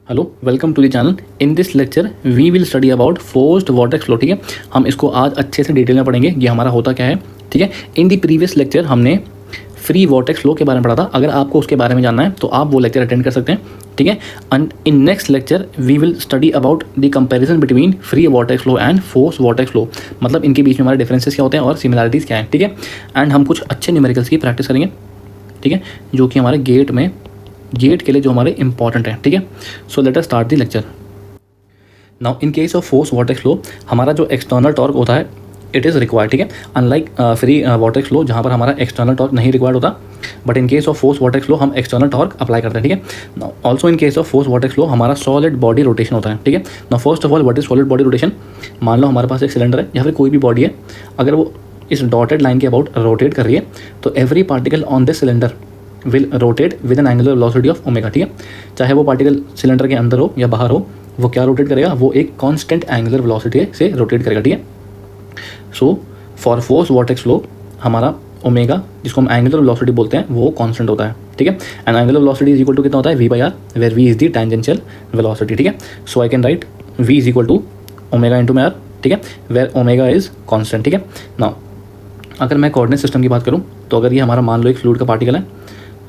Hello, welcome to the channel. In this lecture we will study about forced vortex flow. ठीक है, हम इसको आज अच्छे से डिटेल में पढ़ेंगे ये हमारा होता क्या है। ठीक है, इन दी प्रीवियस लेक्चर हमने फ्री वॉर्टेक्स फ्लो के बारे में पढ़ा था। अगर आपको उसके बारे में जानना है तो आप वो लेक्चर अटेंड कर सकते हैं। ठीक है, and in next lecture we will study about the comparison between free vortex flow and force vortex flow, मतलब इनके बीच में हमारे डिफरेंसेस क्या होते हैं और सिमिलरिटीज़ क्या हैं। ठीक है, एंड हम कुछ अच्छे न्यूमेरिकल्स की प्रैक्टिस करेंगे। ठीक है, जो कि हमारे गेट के लिए जो हमारे इंपॉर्टेंट है। ठीक है, so let us start the lecture. Now in case of force vortex flow हमारा जो एक्सटर्नल टॉर्क होता है इट इज़ रिक्वायर्ड। ठीक है, अनलाइक फ्री वॉर्टेक्स फ्लो जहाँ पर हमारा एक्सटर्नल टॉर्क नहीं रिक्वायर्ड होता, but in case of force vortex flow हम एक्सटर्नल टॉर्क अप्लाई करते हैं। ठीक है, also in case of force vortex flow हमारा सॉलिड बॉडी रोटेशन होता है। ठीक है, now first of all what is solid body rotation. मान लो हमारे पास एक सिलेंडर है या फिर कोई भी बॉडी है, अगर वो इस डॉटेड लाइन के अबाउट रोटेट कर रही है तो every particle on this cylinder will rotate with an angular velocity of omega. ठीक है, चाहे वो पार्टिकल सिलेंडर के अंदर हो या बाहर हो, वो क्या रोटेट करेगा, वो एक कांस्टेंट एंगुलर वेलोसिटी से रोटेट करेगा। ठीक है, so for force vortex flow हमारा ओमेगा, जिसको हम एंगुलर वेलोसिटी बोलते हैं, वो कांस्टेंट होता है। ठीक है, and angular velocity is equal to कितना होता है, v by R, where v is the tangential velocity. ठीक है, so I can write v is equal to omega into में आर। ठीक है, वेयर ओमेगा इज कांस्टेंट। ठीक है, नाउ अगर मैं कोऑर्डिनेट सिस्टम की बात करूँ तो अगर ये हमारा मान लो एक फ्लूइड का पार्टिकल है,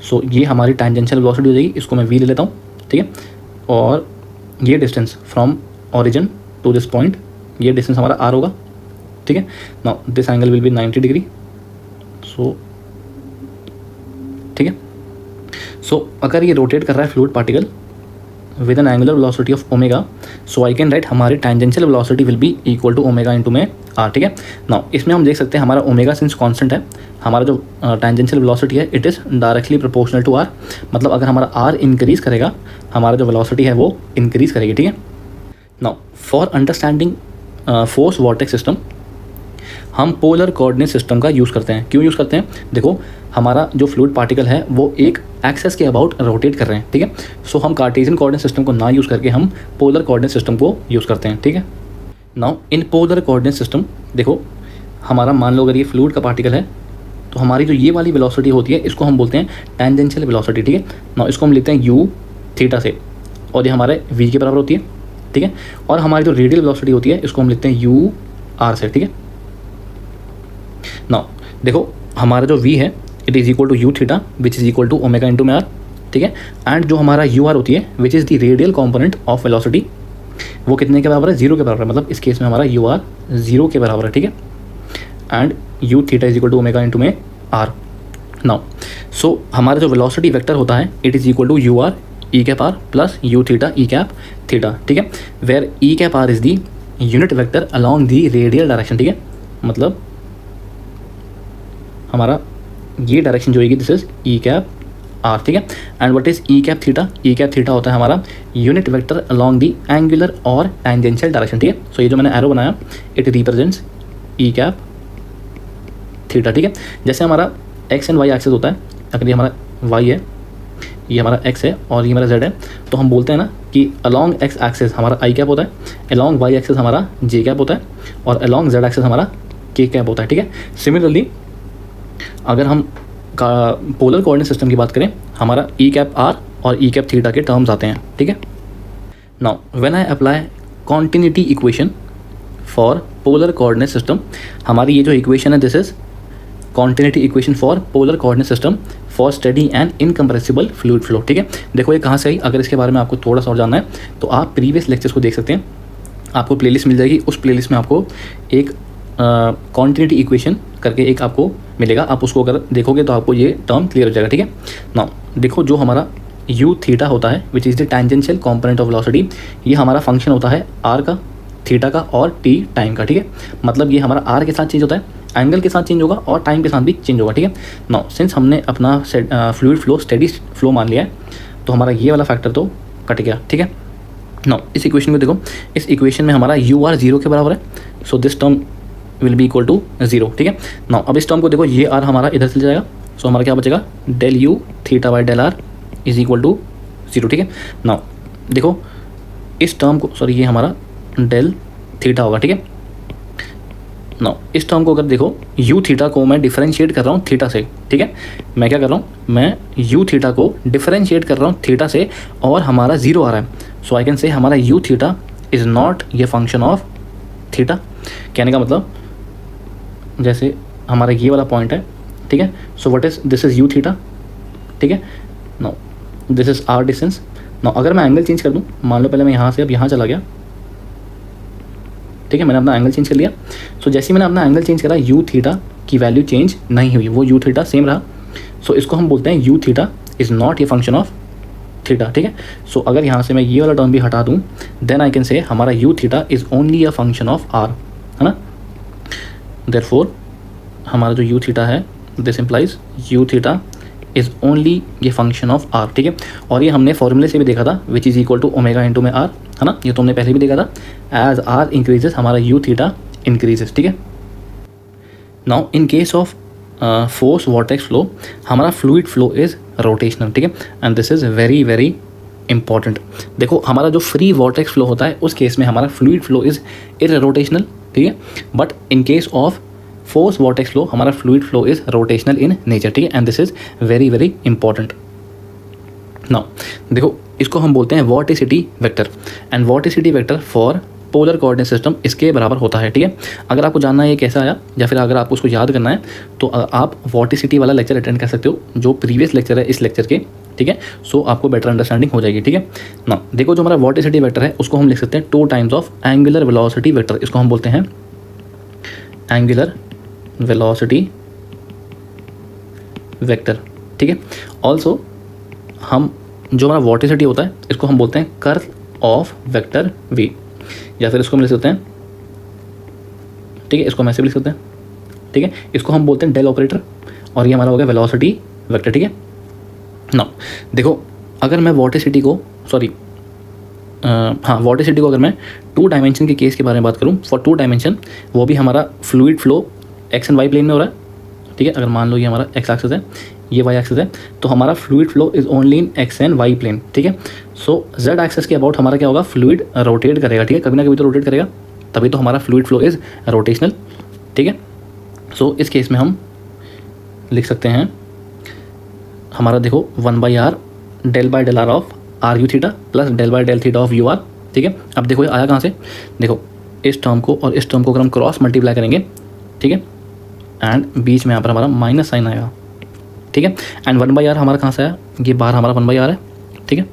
सो ये हमारी टेंजेंशियल वेलोसिटी हो जाएगी, इसको मैं v ले लेता हूँ। ठीक है, और ये distance from origin to this point, ये डिस्टेंस हमारा r होगा। ठीक है, now this angle will be 90 degree. So ठीक है, सो अगर ये रोटेट कर रहा है fluid particle with an angular velocity of omega, so I can write हमारी tangential velocity will be equal to omega into में आर। ठीक है, नाउ इसमें हम देख सकते हैं हमारा ओमेगा सिंस कांस्टेंट है, हमारा जो टेंजेंशियल वेलोसिटी है it is directly proportional to r, मतलब अगर हमारा आर इंक्रीज़ करेगा हमारा जो वेलोसिटी है वो इंक्रीज़ करेगी। ठीक है, now for understanding force vortex system हम पोलर कोऑर्डिनेट सिस्टम का यूज़ करते हैं। क्यों यूज़ करते हैं, देखो हमारा जो फ्लूइड पार्टिकल है वो एक एक्सेस के अबाउट रोटेट कर रहे हैं। ठीक है, सो हम कार्टेशियन कोऑर्डिनेट सिस्टम को ना यूज़ करके हम पोलर कोऑर्डिनेट सिस्टम को यूज़ करते हैं। ठीक है, now in polar coordinate system देखो हमारा मान लो अगर ये फ्लूइड का पार्टिकल है तो हमारी जो ये वाली वेलोसिटी होती है इसको हम बोलते हैं टेंजेंशियल वेलोसिटी। ठीक है, नाउ इसको हम लेते हैं u थीटा से, और ये हमारे v के बराबर होती है। ठीक है, और हमारी जो रेडियल वेलोसिटी होती है इसको हम लिखते हैं u r से। ठीक है, नाउ देखो हमारा जो v है it is equal to u theta which is equal to omega into में r। ठीक है, एंड जो हमारा u r होती है which is the radial component of velocity, वो कितने के बराबर है, 0 के बराबर है, मतलब इस केस में हमारा u r 0 के बराबर है। ठीक है, and u theta is equal to omega into में r। नाउ सो हमारा जो वेलोसिटी वेक्टर होता है it is equal to u r e cap r plus u theta e cap theta. ठीक है, where e cap r is the unit vector along the radial direction. ठीक है, मतलब हमारा ये डायरेक्शन जो होगी this is e cap r. ठीक है, and what is e cap theta, E cap theta होता है हमारा यूनिट वेक्टर अलॉन्ग दी एंगुलर और टेंजेंशियल डायरेक्शन। ठीक है, सो ये जो मैंने एरो बनाया it represents E cap theta. ठीक है, जैसे हमारा एक्स एंड वाई एक्सेस होता है, अगर ये हमारा वाई है, ये हमारा एक्स है और ये हमारा जेड है, तो हम बोलते हैं ना कि अलॉन्ग एक्स एक्सेस हमारा आई कैप होता है, अलॉन्ग वाई एक्सेस हमारा जे कैप होता है, और अलॉन्ग जेड एक्सेस हमारा के कैप होता है। ठीक है, सिमिलरली अगर हम पोलर कोऑर्डिनेट सिस्टम की बात करें हमारा ई कैप आर और ई कैप थीटा के टर्म्स आते हैं। ठीक है, now when I apply continuity equation for polar coordinate system, हमारी ये जो इक्वेशन है this is continuity equation for polar coordinate system for study and incompressible fluid flow. ठीक है, देखो ये कहाँ से आई, अगर इसके बारे में आपको थोड़ा सा और जानना है तो आप प्रीवियस लेक्चर्स को देख सकते हैं, आपको प्लेलिस्ट मिल जाएगी, उस प्लेलिस्ट में आपको एक कॉन्टिन्यूटी इक्वेशन करके एक आपको मिलेगा, आप उसको अगर देखोगे तो आपको ये टर्म क्लियर हो जाएगा। ठीक है, नाउ देखो जो हमारा u थीटा होता है which is the tangential component of velocity, ये हमारा फंक्शन होता है r का, थीटा का और t टाइम का। ठीक है, मतलब ये हमारा r के साथ चेंज होता है, एंगल के साथ चेंज होगा और टाइम के साथ भी चेंज होगा। ठीक है, नाउ सिंस हमने अपना फ्लूइड फ्लो स्टेडी फ्लो मान लिया है तो हमारा ये वाला फैक्टर तो कट गया। ठीक है, नाउ इस इक्वेशन को देखो, इस इक्वेशन में हमारा u r 0 के बराबर है, so this term will be equal to 0। ठीक है, नाउ अब इस टर्म को देखो, ये आर हमारा इधर चले जाएगा, सो हमारा क्या बचेगा, del u theta by del r is equal to 0। ठीक है, नाउ देखो इस टर्म को, सॉरी ये हमारा डेल थीटा होगा। ठीक है, नाउ इस टर्म को अगर देखो यू थीटा को मैं डिफरेंशिएट कर रहा हूँ थीटा से। ठीक है, मैं क्या कर रहा हूँ, मैं यू थीटा को डिफरेंशिएट कर रहा हूँ थीटा से, और हमारा 0 आ रहा है, सो आई कैन से हमारा यू थीटा इज़ नॉट ये फंक्शन ऑफ थीटा। कहने का मतलब जैसे हमारा ये वाला पॉइंट है, ठीक है, so what is this is u theta, ठीक है, no this is r distance. No अगर मैं एंगल चेंज कर दूँ, मान लो पहले मैं यहाँ से अब यहाँ चला गया, ठीक है, मैंने अपना एंगल चेंज कर लिया। सो जैसे ही मैंने अपना एंगल चेंज करा, यू थीटा की वैल्यू चेंज नहीं हुई, वो यू थीटा सेम रहा। सो इसको हम बोलते हैं you theta is not a function of theta, ठीक है। सो अगर यहाँ से मैं ये वाला टर्म भी हटा दूँ, देन आई कैन से हमारा u theta is only a function of r, है ना। देयरफॉर हमारा जो यू थीटा है, this implies u theta is only ये फंक्शन ऑफ आर, ठीक है। और ये हमने फॉर्मूले से भी देखा था, which is equal to omega into में आर, है ना, ये तो हमने पहले भी देखा था। एज आर इंक्रीजेस हमारा यू थीटा इंक्रीजेस, ठीक है। Now in case of force vortex flow, हमारा फ्लूइड फ्लो इज़ रोटेशनल, ठीक है, and this is very very important. देखो हमारा जो फ्री वॉर्टेक्स फ्लो होता है, उस केस में हमारा फ्लूइड फ्लो इज़ इररोटेशनल, ठीक है, but in case of force vortex flow हमारा fluid flow is rotational in nature, ठीक है, and this is very very important. Now देखो इसको हम बोलते हैं vorticity vector, and vorticity vector for polar coordinate system इसके बराबर होता है, ठीक है। अगर आपको जानना है ये कैसा आया, या फिर अगर आपको उसको याद करना है, तो आप वॉर्टिसिटी वाला लेक्चर अटेंड कर सकते हो, जो प्रीवियस लेक्चर है इस लेक्चर के, ठीक है। सो आपको बेटर अंडरस्टैंडिंग हो जाएगी, ठीक है ना। देखो जो हमारा वॉर्टिसिटी वेक्टर है, उसको हम लिख सकते हैं 2 times of angular velocity vector, इसको हम बोलते हैं एंगुलर वेलोसिटी वेक्टर, ठीक है। ऑल्सो हम जो हमारा वॉर्टिसिटी होता है, इसको हम बोलते हैं कर्ल ऑफ वेक्टर वी, या फिर इसको हम लिख सकते हैं, ठीक है, इसको हम ऐसे भी लिख सकते हैं, ठीक है। इसको हम बोलते हैं डेल ऑपरेटर, और ये हमारा हो गया वेलोसिटी वेक्टर, ठीक है। नाउ देखो अगर मैं वॉर्टिसिटी को वॉर्टिसिटी को अगर मैं 2 डायमेंशन के केस के बारे में बात करूँ, फॉर 2 डायमेंशन, वो भी हमारा fluid flow x and y plane में हो रहा है, ठीक है। अगर मान लो ये हमारा एक्स एक्सिस है, ये वाई एक्सिस है, तो हमारा fluid flow is only in x and y plane, ठीक है। सो जेड एक्सिस के अबाउट हमारा क्या होगा, फ्लूइड रोटेट करेगा, ठीक है, कभी ना कभी तो रोटेट करेगा, तभी तो हमारा फ्लूइड फ्लो इज रोटेशनल, ठीक है। सो इस केस में हम लिख सकते हैं हमारा देखो 1/r del by del r of r u theta plus del by del theta of u r, ठीक है। अब देखो ये आया कहाँ से, देखो इस टर्म को और इस टर्म को अगर हम क्रॉस मल्टीप्लाई करेंगे, ठीक है, एंड बीच में यहाँ पर हमारा माइनस साइन आएगा, ठीक है। एंड 1/r हमारा कहाँ से आया, ये बाहर हमारा 1/r है, ठीक है।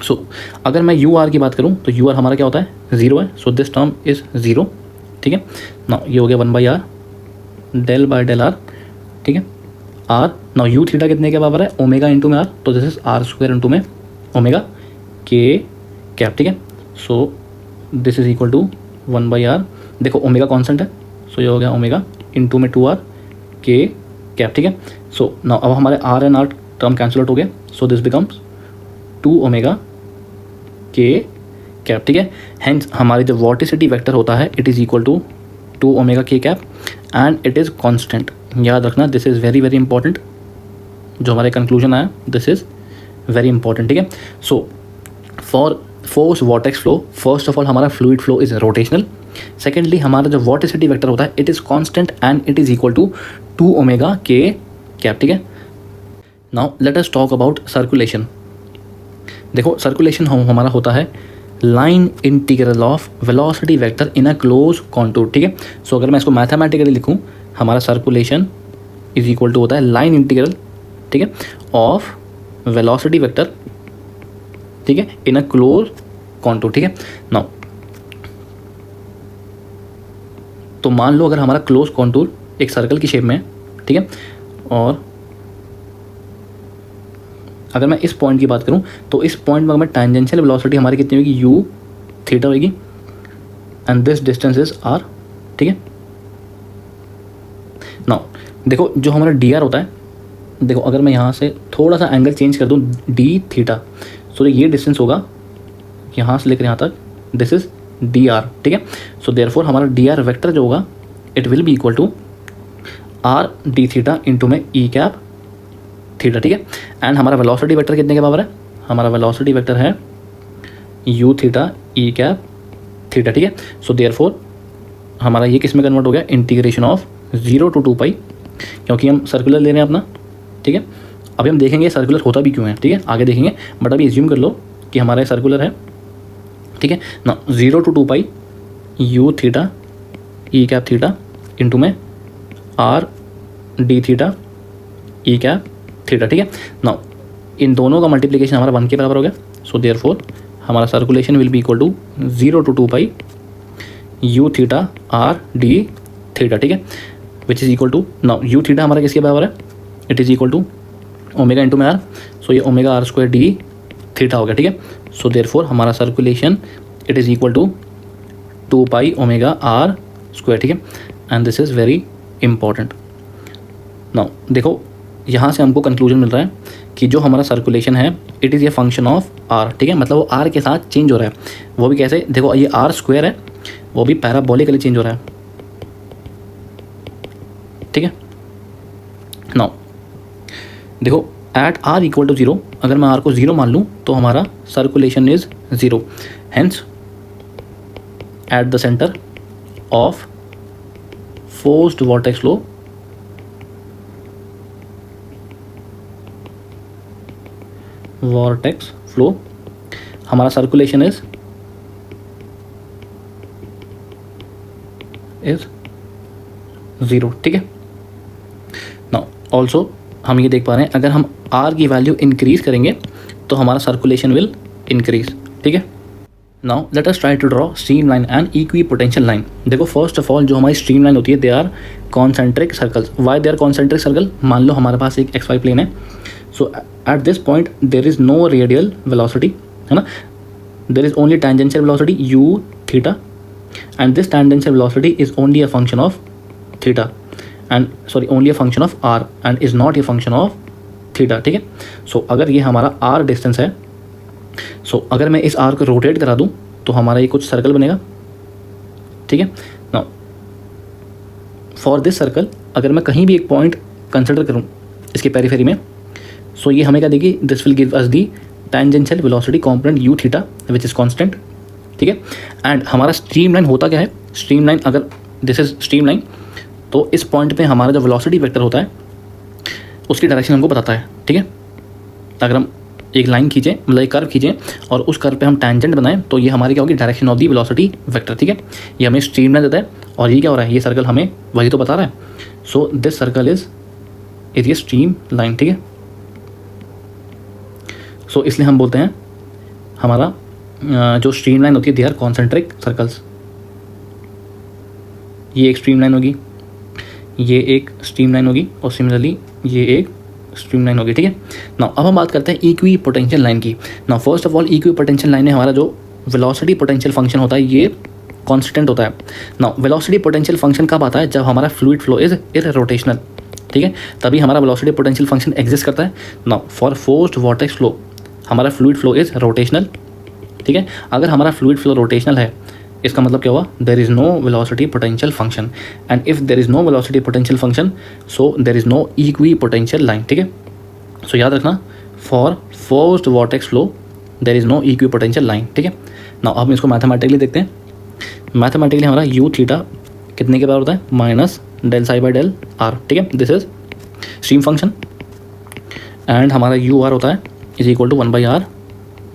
सो अगर मैं यू आर की बात करूँ, तो यू आर हमारा क्या होता है, 0 है, सो दिस टर्म इज़ 0, ठीक है ना। ये हो गया 1/r del by del are, ठीक है, आर। नाउ यू थीटा कितने के बराबर है, ओमेगा इंटू में आर, तो this is r square into में ओमेगा के कैप, ठीक है। So this is equal to 1/r, देखो ओमेगा कॉन्स्टेंट है, सो ये हो गया ओमेगा इंटू में 2r के कैप, ठीक है। सो नाउ अब हमारे R and R term cancel out हो गए, सो दिस बिकम्स 2 ओमेगा के कैप, ठीक है। हेंस हमारी जो वॉर्टिसिटी वेक्टर होता है, it is equal to 2 omega के cap, and it is constant. याद रखना, this is very very important, जो हमारे कंक्लूजन आया, दिस इज़ वेरी इंपॉर्टेंट, ठीक है। So for force vortex flow, first of all हमारा fluid flow is rotational, secondly हमारा जो वॉर्टिसिटी वेक्टर होता है, it is constant and it is equal to 2 omega के कैप, ठीक है। Now let us talk about circulation. देखो circulation हमारा होता है line integral of velocity vector in a close contour, ठीक है। सो अगर मैं इसको मैथमेटिकली लिखूँ, हमारा सर्कुलेशन इज इक्वल टू होता है लाइन इंटीग्रल, ठीक है, ऑफ वेलोसिटी वेक्टर, ठीक है, इन अ क्लोज कॉन्टूर, ठीक है। नाउ तो मान लो अगर हमारा क्लोज कॉन्टूर एक सर्कल की शेप में है, ठीक है, और अगर मैं इस पॉइंट की बात करूं, तो इस पॉइंट में अगर मैं टेंजेंशियल वेलोसिटी हमारी कितनी होगी, यू थीटा होगी, and this distance is r, ठीक है। नाउ देखो जो हमारा डी आर होता है, देखो अगर मैं यहाँ से थोड़ा सा एंगल चेंज कर दूँ डी थीटा, सो ये डिस्टेंस होगा यहाँ से लेकर यहाँ तक, दिस इज डी आर, ठीक है। सो देयरफॉर हमारा डी आर वेक्टर जो होगा, it will be equal to r d theta into में ई कैप थीटा, ठीक है। एंड हमारा वेलोसिटी वेक्टर कितने के बराबर है, हमारा वेलोसिटी वेक्टर है you theta E cap theta, ठीक है। सो देयरफॉर हमारा ये किस में कन्वर्ट हो गया, इंटीग्रेशन ऑफ 0 to 2 पाई, क्योंकि हम सर्कुलर ले रहे हैं अपना, ठीक है। अभी हम देखेंगे सर्कुलर होता भी क्यों है, ठीक है, आगे देखेंगे, बट अभी एज्यूम कर लो कि हमारा सर्कुलर है, ठीक है ना, 0 to 2 pi u theta E cap theta into में are d theta E cap theta, ठीक है ना। इन दोनों का मल्टीप्लिकेशन हमारा 1 के बराबर हो गया। सो देयरफॉर हमारा circulation will be equal to 0 to 2 pi u theta r d theta, ठीक है, which is equal to now u theta हमारा किसके बराबर है, it is equal to omega into में आर। सो ये omega are square d theta हो गया, ठीक है। सो देयरफॉर हमारा circulation it is equal to 2 pi omega are square, ठीक है। And this is very important. Now देखो यहाँ से हमको कंक्लूजन मिल रहा है कि जो हमारा सर्कुलेशन है it is a function of r, ठीक है, मतलब वो आर के साथ चेंज हो रहा है। वो भी कैसे, देखो ये आर स्क्वायर है, वो भी पैराबोलिकली चेंज हो रहा है, ठीक है। नाउ देखो एट आर इक्वल टू 0, अगर मैं आर को 0 मान लूँ तो हमारा circulation is 0। Hence at the centre of forced vortex flow हमारा सर्कुलेशन इज 0, ठीक है। नाउ ऑल्सो हम ये देख पा रहे हैं अगर हम आर की वैल्यू इंक्रीज करेंगे तो हमारा सर्कुलेशन विल इंक्रीज, ठीक है। Now let us try to draw stream line and equi potential line. देखो फर्स्ट ऑफ ऑल जो हमारी स्ट्रीम लाइन होती है they are concentric circles. Why they are concentric circle, मान लो हमारे पास एक XY प्लेन है। So at this point there is no radial velocity, है ना, there is only tangential velocity u theta and this tangential velocity is only a function of theta and sorry only a function of r and is not a function of theta, ठीक है। So अगर ये हमारा r distance है, so अगर मैं इस r को रोटेट करा दूँ तो हमारा ये कुछ सर्कल बनेगा, ठीक है। नाउ फॉर दिस सर्कल अगर मैं कहीं भी एक पॉइंट कंसिडर करूँ इसके पेरीफेरी में, सो ये हमें क्या देगी, this will give us the tangential velocity component u theta which is constant, ठीक है। एंड हमारा स्ट्रीम लाइन होता क्या है, स्ट्रीम लाइन अगर दिस इज स्ट्रीम लाइन तो इस पॉइंट पे हमारा जो वेलोसिटी वेक्टर होता है उसकी डायरेक्शन हमको बताता है, ठीक है। अगर हम एक लाइन खींचें, मतलब एक कर्व खींचें और उस कर्व पे हम टेंजेंट बनाएं तो ये हमारी क्या होगी, direction of the velocity vector, ठीक है। ये हमें स्ट्रीम लाइन देता है और ये क्या हो रहा है, ये सर्कल हमें वही तो बता रहा है। सो दिस सर्कल इज ये स्ट्रीम लाइन, ठीक है। सो इसलिए हम बोलते हैं हमारा जो स्ट्रीम लाइन होती है दे आर कॉन्सेंट्रिक सर्कल्स। ये एक स्ट्रीम लाइन होगी, ये एक स्ट्रीम लाइन होगी और सिमिलरली ये एक स्ट्रीम लाइन होगी, ठीक है। नाउ अब हम बात करते हैं इक्वी पोटेंशियल लाइन की। Now first of all equi potential line में हमारा जो वेलोसिटी पोटेंशियल फंक्शन होता है ये कांस्टेंट होता है। नाउ वेलोसिटी पोटेंशियल फंक्शन कब आता है, जब हमारा फ्लूइड फ्लो इज इररोटेशनल, ठीक है, तभी हमारा वेलोसिटी पोटेंशियल फंक्शन एग्जिस्ट करता है। Now for forced vortex flow हमारा फ्लूइड फ्लो इज रोटेशनल, ठीक है। अगर हमारा फ्लूइड फ्लो रोटेशनल है इसका मतलब क्या हुआ, there is no velocity potential function and if there is no velocity potential function so there is no equi potential line, ठीक है। सो याद रखना for forced vortex flow there is no equi potential line, ठीक है। Now अब इसको mathematically देखते हैं। मैथमेटिकली हमारा u थीटा कितने के बराबर होता है, minus del psi by del are, ठीक है। This is stream function and हमारा u r होता है is equal to 1 by r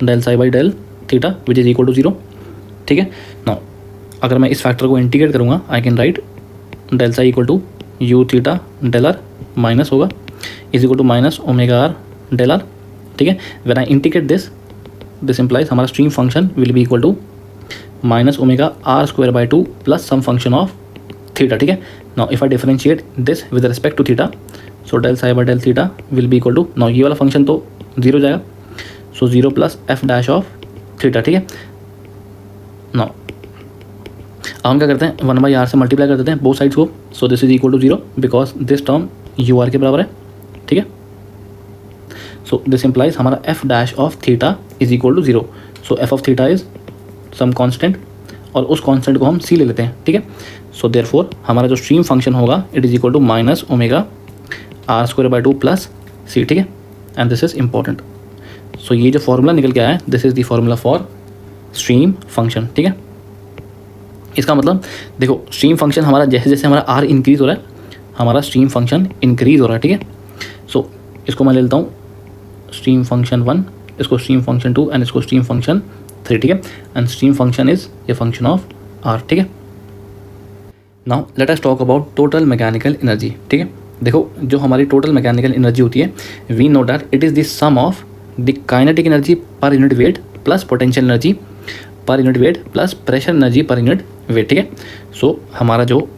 del psi by del theta which is equal to 0, ठीक है। नाउ अगर मैं इस फैक्टर को इंटीग्रेट करूँगा I can write del psi equal to u theta del R minus होगा is equal to minus omega R del are, ठीक है। When I integrate this implies हमारा stream function will be equal to minus omega are square by 2 plus some function of theta, ठीक है। Now if I differentiate this with respect to theta so del psi by del theta will be equal to, now ये वाला function तो 0 जाएगा, सो 0 plus F dash of theta, ठीक है। Now अब हम क्या करते हैं 1 बाई आर से मल्टीप्लाई कर देते हैं बोथ साइड्स को, so this is equal to 0 because this term u r के बराबर है, ठीक है। सो दिस इम्प्लाइज हमारा f dash of theta is equal to 0, so f of theta is some constant और उस कांस्टेंट को हम सी ले लेते हैं, ठीक है। सो देयरफॉर हमारा जो स्ट्रीम फंक्शन होगा it is equal to minus omega are square by 2 plus C, ठीक है। And this is important. So ये जो फॉर्मूला निकल के आया है this is the formula for stream function, ठीक है। इसका मतलब देखो स्ट्रीम फंक्शन हमारा जैसे जैसे हमारा आर इंक्रीज हो रहा है हमारा स्ट्रीम फंक्शन इंक्रीज हो रहा है, ठीक है। सो इसको मैं ले लेता हूँ स्ट्रीम फंक्शन 1, इसको स्ट्रीम फंक्शन 2 एंड इसको स्ट्रीम फंक्शन 3, ठीक है। And stream function is a function of r, ठीक है। Now let us talk about total mechanical energy, ठीक है। देखो जो हमारी टोटल मैकेनिकल एनर्जी होती है, we know that it is the sum of the kinetic energy per unit weight plus potential energy per unit weight plus pressure energy per unit weight, ठीक है। So हमारा जो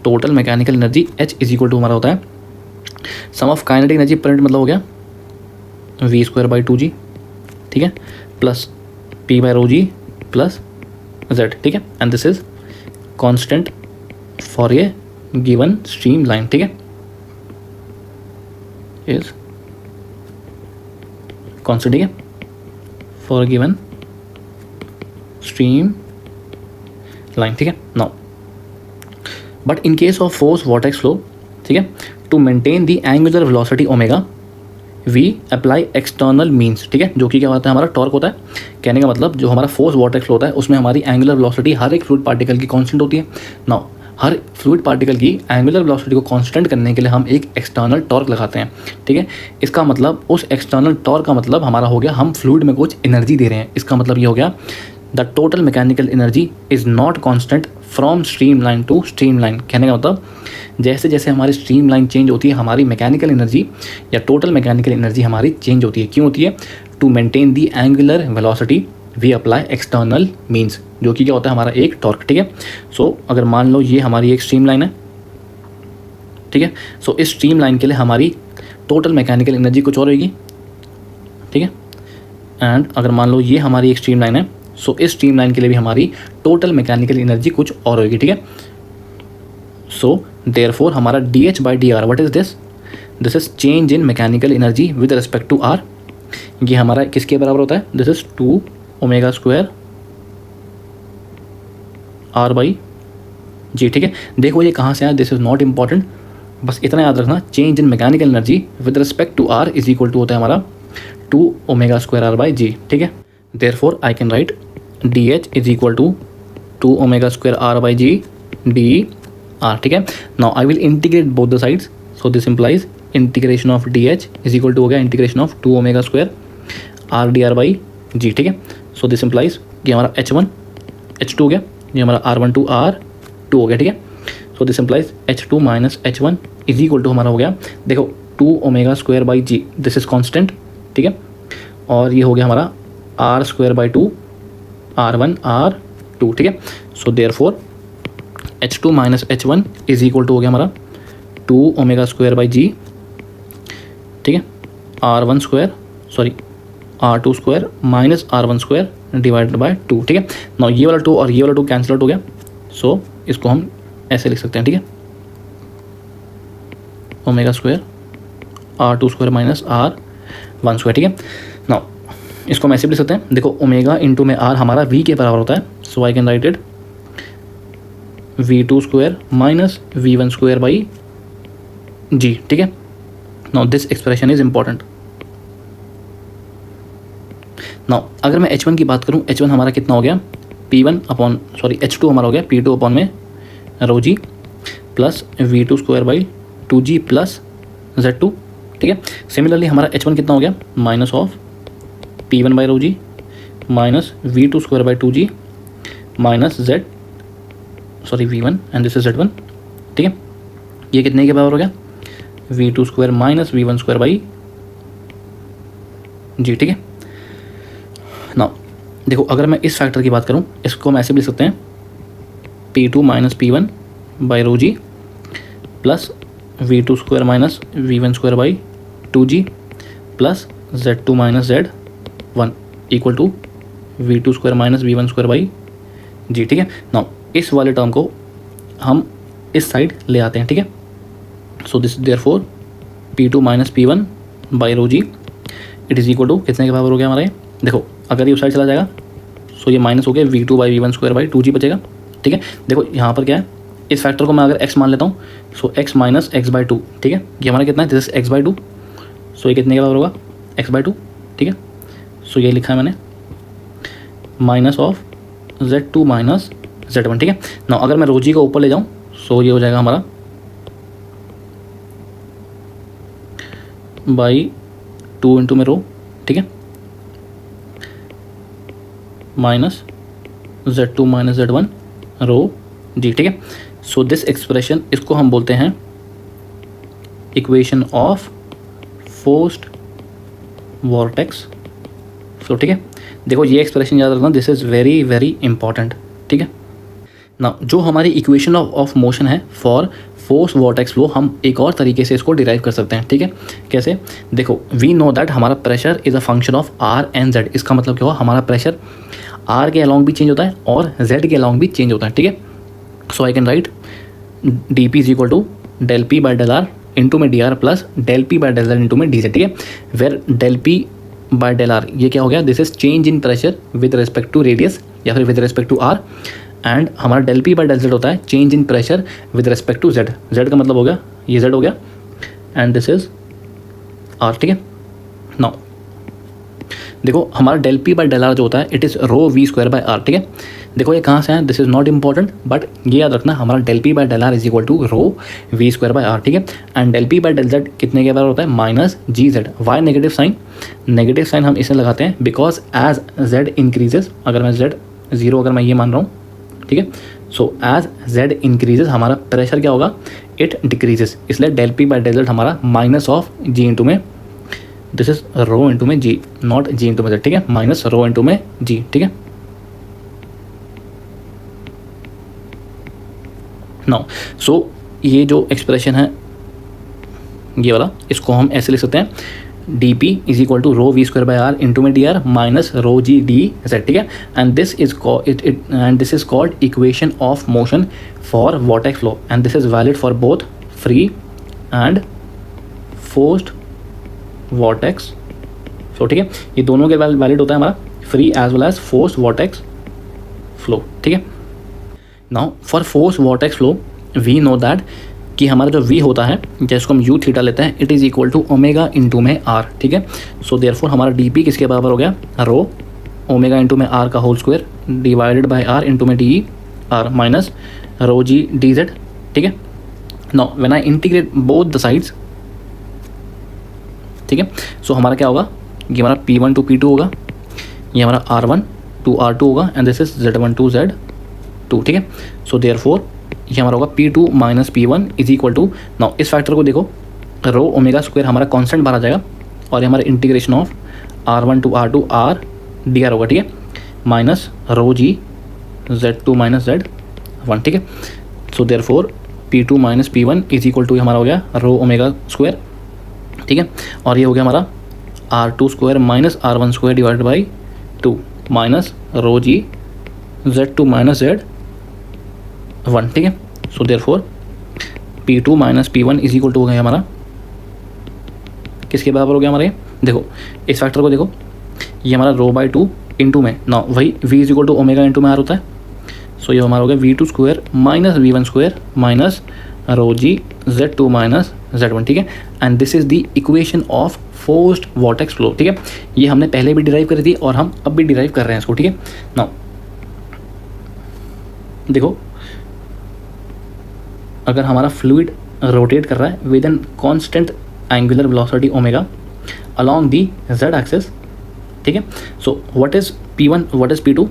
total mechanical energy H is equal to हमारा होता है sum of kinetic energy per unit, मतलब हो गया v²/2g, ठीक है, प्लस p/ρg प्लस z, ठीक है। And this is constant for a given stream line, ठीक है, इज कांस्टेंट, ठीक है, फॉर गिवन स्ट्रीम लाइन, ठीक है। Now but in case of force vortex flow, ठीक है, to maintain the angular velocity omega we apply external means, ठीक है, जो कि क्या होता है हमारा टॉर्क होता है। कहने का मतलब जो हमारा फोर्स वॉर्टेक्स फ्लो होता है उसमें हमारी एंगुलर वेलोसिटी हर एक फ्लूइड पार्टिकल की कांस्टेंट होती है। नाउ हर फ्लूइड पार्टिकल की एंगुलर वेलोसिटी को कांस्टेंट करने के लिए हम एक एक्सटर्नल टॉर्क लगाते हैं, ठीक है। इसका मतलब उस एक्सटर्नल टॉर्क का मतलब हमारा हो गया हम फ्लूइड में कुछ एनर्जी दे रहे हैं। इसका मतलब ये हो गया the total mechanical energy is not constant from stream line to stream line. कहने का मतलब जैसे जैसे हमारी स्ट्रीम लाइन चेंज होती है हमारी मैकेनिकल एनर्जी या टोटल मैकेनिकल एनर्जी हमारी चेंज होती है। क्यों होती है? To maintain the angular velocity we apply external means, जो कि क्या होता है हमारा एक टॉर्क, ठीक है। सो अगर मान लो ये हमारी एक स्ट्रीम लाइन है, ठीक है, सो इस स्ट्रीम लाइन के लिए हमारी टोटल मैकेनिकल एनर्जी कुछ और होगी, ठीक है। एंड अगर मान लो ये हमारी एक स्ट्रीम लाइन है, सो इस स्ट्रीम लाइन के लिए भी हमारी टोटल मैकेनिकल एनर्जी कुछ और होगी, ठीक है। सो देयरफोर हमारा dH/dr what is this? This is change in mechanical energy with respect to r. ये हमारा किसके बराबर होता है? This is 2 omega square r/g, ठीक है। देखो ये कहाँ से आया, दिस इज नॉट इम्पॉर्टेंट, बस इतना याद रखना, change in mechanical energy with respect to r is equal to होता है हमारा 2 ओमेगा स्क्वायर r/g, ठीक है। Therefore I can write dH is equal to 2 omega square r/g dr, ठीक है। Now I will integrate both the sides, so this implies integration of dH is equal to हो गया integration of 2 omega square r dr/g, ठीक है। So this implies ये हमारा H1 H2 हो गया, ये हमारा R1 R2 हो गया, ठीक है। So this implies H2 minus H1 is equal to हमारा हो गया, देखो 2 omega square by g, this is constant, ठीक है, और ये हो गया हमारा r²/2 R1 R2, ठीक है। So therefore H2 minus H1 is equal to हो गया हमारा 2 ओमेगा स्क्वायर बाई जी, ठीक है, R1 square sorry R2 square minus R1 square divided bye 2, ठीक है। नाउ ये वाला 2 और ये वाला 2 कैंसिल आउट हो गया, सो इसको हम ऐसे लिख सकते हैं, ठीक है, omega square R2 square minus R1 square, ठीक है। नाउ इसको हम ऐसे भी लिख सकते हैं, देखो ओमेगा इंटू में R हमारा V के बराबर होता है, so I can write it V2 square minus V1 square by जी, ठीक है। Now this expression is important. Now अगर मैं H1 की बात करूं, H1 हमारा कितना हो गया H2 हमारा हो गया P2 अपॉन में rho ji plus V2 square by 2g plus Z2, ठीक है। सिमिलरली हमारा H1 कितना हो गया minus of P1 by rho G minus V2 square by 2g minus V1 and this is Z1, ठीक है। ये कितने के बराबर हो गया V2 square minus V1 square by जी, ठीक है। नाउ देखो अगर मैं इस फैक्टर की बात करूं, इसको हम ऐसे भी लिख सकते हैं P2 minus P1 by rho ji plus V2 square minus V1 square by 2g plus Z2 minus Z1 equal to V2 square minus V1 square by जी, ठीक है। नाउ इस वाले टर्म को हम इस साइड ले आते हैं, ठीक है। So this therefore P2 minus P1 by rho g it is equal to कितने के बराबर हो गया हमारा ये, देखो अगर ये उस साइड चला जाएगा सो ये माइनस हो गया V2 by V1 square by 2g बचेगा, ठीक है। देखो यहाँ पर क्या है, इस फैक्टर को मैं अगर x मान लेता हूँ, सो x माइनस x/2, ठीक है, ये हमारा कितना है दिस इज x/2, सो ये कितने के बराबर होगा x/2, ठीक है। सो ये लिखा है मैंने minus of Z2 minus Z1, ठीक है। ना अगर मैं रो जी को ऊपर ले जाऊँ सो ये हो जाएगा हमारा बाई 2 इंटू में रो, ठीक है, माइनस Z2 माइनस Z1 रो जी, ठीक है। सो दिस एक्सप्रेशन, इसको हम बोलते हैं equation of forced vortex flow, ठीक है। देखो ये एक्सप्रेशन याद रखना, this is very very important, ठीक है ना। जो हमारी इक्वेशन ऑफ मोशन है फॉर फोर्स वॉर्टेक्स फ्लो, हम एक और तरीके से इसको डिराइव कर सकते हैं, ठीक है। कैसे? देखो, वी नो दैट हमारा pressure is a function of r and z. इसका मतलब क्या हुआ, हमारा प्रेशर आर के अलॉन्ग भी चेंज होता है और जेड के अलॉन्ग भी चेंज होता है, ठीक है। So I can write d p is equal to del p by del r into में d r plus del p by del z into में डी जेड, ठीक है। Where del p by del r ये क्या हो गया, this is change in pressure with respect to radius या फिर with respect to r, and हमारा del p by del z होता है change in pressure with respect to z. Z का मतलब हो गया ये जेड हो गया एंड दिस इज आर, ठीक है। नाउ देखो हमारा del p by del r जो होता है it is rho v square by r, ठीक है। देखो ये कहाँ से है, this is not important, but ये याद रखना हमारा del p by del r is equal to rho v square by r, ठीक है। And del p by del z कितने के बराबर होता है, minus g z. Why negative sign, negative sign हम इसे लगाते हैं बिकॉज एज जेड इंक्रीजेज, अगर मैं जेड जीरो अगर मैं ये मान रहा हूँ, ठीक है। सो एज जेड इंक्रीजेज हमारा प्रेशर क्या होगा, इट डिक्रीजेज, इसलिए del p by del z हमारा माइनस ऑफ जी इंटू में, दिस इज रो इंटू में जी, नॉट जी इंटू में जेड, ठीक है, माइनस रो इंटू में जी, ठीक है। नाउ सो ये जो एक्सप्रेशन है ये वाला, इसको हम ऐसे लिख सकते हैं d p is equal to rho v square by r into में d r minus rho g d z, ठीक है। And this is called equation of motion for vortex flow and this is valid for both free and forced vortex flow, ठीक है। ये दोनों के valid होता है हमारा free as well as forced vortex flow, ठीक है। Now for force vortex flow we know that कि हमारा जो v होता है जिसको हम u थीटा लेते हैं it is equal to omega into में r, ठीक है। सो देयरफॉर हमारा डी किसके बराबर हो गया, रो ओमेगा इंटू में r का whole square divided by r into में d r minus rho g d z, ठीक है। Now when I integrate both the sides, ठीक है, सो हमारा क्या होगा, ये हमारा P1 टू P2 होगा, ये हमारा R1 टू R2 होगा and this is Z1 to Z2, ठीक है। सो देयरफॉर ये हमारा होगा P2 minus P1 is equal to, now इस फैक्टर को देखो, रो ओमेगा स्क्वायर हमारा कांस्टेंट बाहर आ जाएगा और ये हमारा integration of R1 to R2 R d r होगा, ठीक है, minus rho g Z2 minus Z1, ठीक है। So therefore P2 minus P1 is equal to हमारा हो गया रो ओमेगा स्क्वायर, ठीक है, और ये हो गया हमारा R2 square minus R1 square divided by 2 minus rho g Z2 minus Z1, ठीक है। So therefore P2 minus P1 is equal to हो गया हमारा किसके बराबर हो गया हमारा, ये देखो इस फैक्टर को देखो, ये हमारा रो बाई 2 इंटू में, ना वही v is equal to omega into में r होता है। सो ये हमारा हो गया V2 square minus V1 square minus rho g Z2 minus Z1, ठीक है। And this is the equation of forced vortex flow, ठीक है। ये हमने पहले भी डिराइव करी थी और हम अब भी डिराइव कर रहे हैं इसको, ठीक है। नाउ देखो अगर हमारा फ्लूइड रोटेट कर रहा है with an constant angular velocity omega along the z axis, ठीक है। So what is P1 what is P2,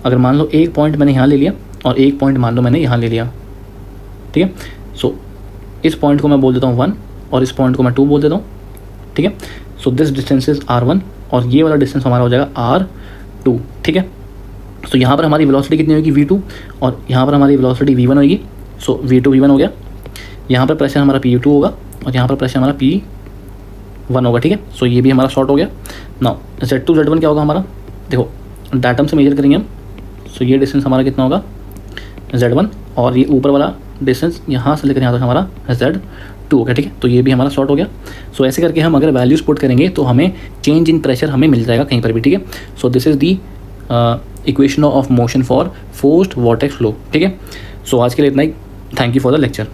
अगर मान लो एक पॉइंट मैंने यहाँ ले लिया और एक पॉइंट मान लो मैंने यहाँ ले लिया, ठीक है। सो इस पॉइंट को मैं बोल देता हूँ 1 और इस पॉइंट को मैं 2 बोल देता हूँ, ठीक है। So this distance is R1 और ये वाला डिस्टेंस हमारा हो जाएगा R2, ठीक है। सो यहाँ पर हमारी वेलोसिटी कितनी होगी V2 और यहाँ पर हमारी वेलोसिटी V1 होगी। सो V2 V1 हो गया, यहाँ पर प्रेशर हमारा P2 होगा और यहाँ पर प्रेशर हमारा P1 होगा, ठीक है। सो ये भी हमारा शॉर्ट हो गया। नाउ Z2 Z1 क्या होगा हमारा, देखो डाटम से मेजर करेंगे हम। सो ये डिस्टेंस हमारा कितना होगा Z1 और ये ऊपर वाला डिस्टेंस यहाँ से लेकर यहाँ तक हमारा Z2 हो गया, ठीक है। तो ये भी हमारा शॉर्ट हो गया। सो ऐसे करके हम अगर वैल्यूज पुट करेंगे तो हमें चेंज इन प्रेशर हमें मिल जाएगा कहीं पर भी, ठीक है। So this is the equation of motion for forced vortex flow, ठीक है। सो आज के लिए इतना ही, thank you for the lecture.